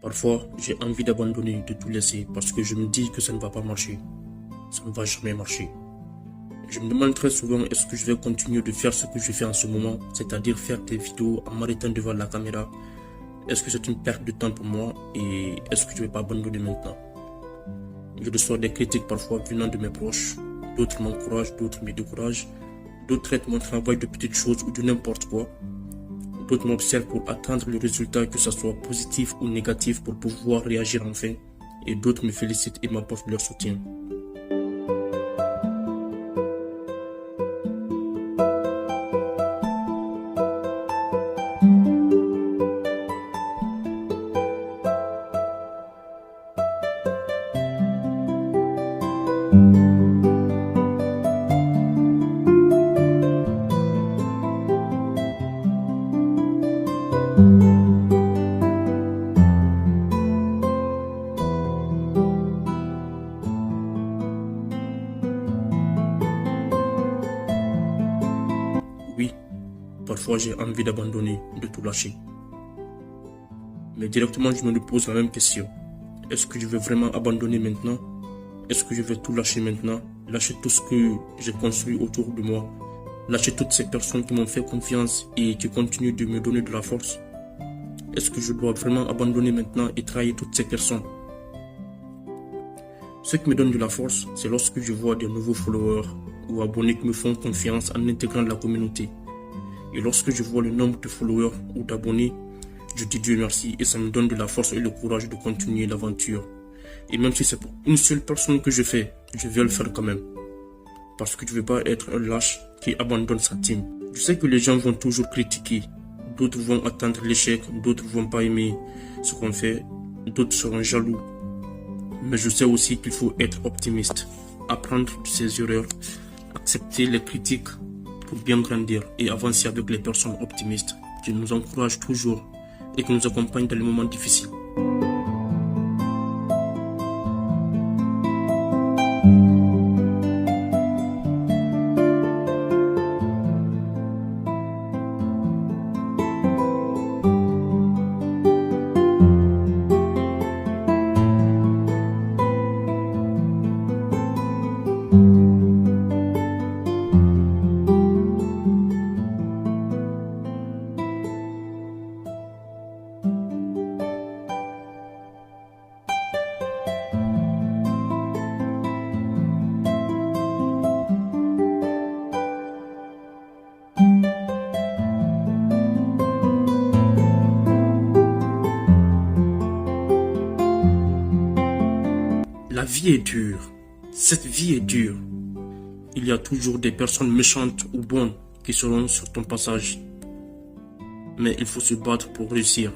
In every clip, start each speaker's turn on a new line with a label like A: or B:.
A: Parfois, j'ai envie d'abandonner, de tout laisser, parce que je me dis que ça ne va pas marcher. Ça ne va jamais marcher. Je me demande très souvent, est-ce que je vais continuer de faire ce que je fais en ce moment, c'est-à-dire faire des vidéos en m'arrêtant devant la caméra. Est-ce que c'est une perte de temps pour moi et est-ce que je ne vais pas abandonner maintenant? Je reçois des critiques parfois venant de mes proches. D'autres m'encouragent, d'autres me découragent. D'autres traitent mon travail de petites choses ou de n'importe quoi. D'autres m'observent pour attendre le résultat, que ce soit positif ou négatif, pour pouvoir réagir enfin. Et d'autres me félicitent et m'apportent leur soutien. Oui, parfois j'ai envie d'abandonner, de tout lâcher. Mais directement je me pose la même question. Est-ce que je vais vraiment abandonner maintenant? Est-ce que je vais tout lâcher maintenant? Lâcher tout ce que j'ai construit autour de moi? Lâcher toutes ces personnes qui m'ont fait confiance et qui continuent de me donner de la force? Est-ce que je dois vraiment abandonner maintenant et trahir toutes ces personnes? Ce qui me donne de la force, c'est lorsque je vois des nouveaux followers ou abonnés qui me font confiance en intégrant la communauté. Et lorsque je vois le nombre de followers ou d'abonnés, je dis Dieu merci et ça me donne de la force et le courage de continuer l'aventure. Et même si c'est pour une seule personne que je fais, je vais le faire quand même. Parce que je ne veux pas être un lâche qui abandonne sa team. Je sais que les gens vont toujours critiquer. D'autres vont attendre l'échec, d'autres vont pas aimer ce qu'on fait, d'autres seront jaloux. Mais je sais aussi qu'il faut être optimiste, apprendre de ses erreurs, accepter les critiques pour bien grandir et avancer avec les personnes optimistes qui nous encouragent toujours et qui nous accompagnent dans les moments difficiles. La vie est dure. Cette vie est dure. Il y a toujours des personnes méchantes ou bonnes qui seront sur ton passage. Mais il faut se battre pour réussir.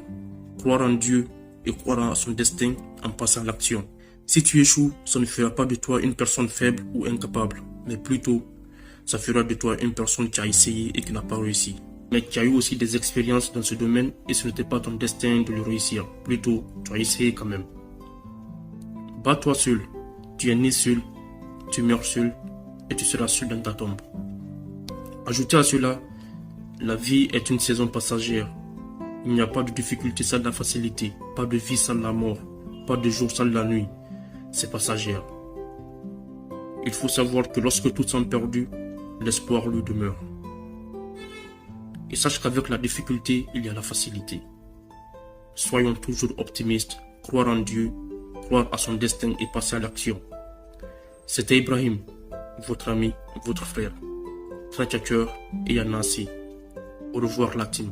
A: Croire en Dieu et croire à son destin en passant à l'action. Si tu échoues, ça ne fera pas de toi une personne faible ou incapable, mais plutôt, ça fera de toi une personne qui a essayé et qui n'a pas réussi. Mais qui a eu aussi des expériences dans ce domaine et ce n'était pas ton destin de le réussir. Plutôt, tu as essayé quand même. Bats-toi seul. Tu es né seul, tu meurs seul et tu seras seul dans ta tombe. Ajoutez à cela, la vie est une saison passagère. Il n'y a pas de difficulté sans la facilité, pas de vie sans la mort, pas de jour sans la nuit. C'est passagère. Il faut savoir que lorsque tout semble perdu, l'espoir lui demeure. Et sache qu'avec la difficulté, il y a la facilité. Soyons toujours optimistes, croire en Dieu, croire à son destin et passer à l'action. C'était Ibrahim, votre ami, votre frère. Très à cœur et Yanassi. Au revoir la team.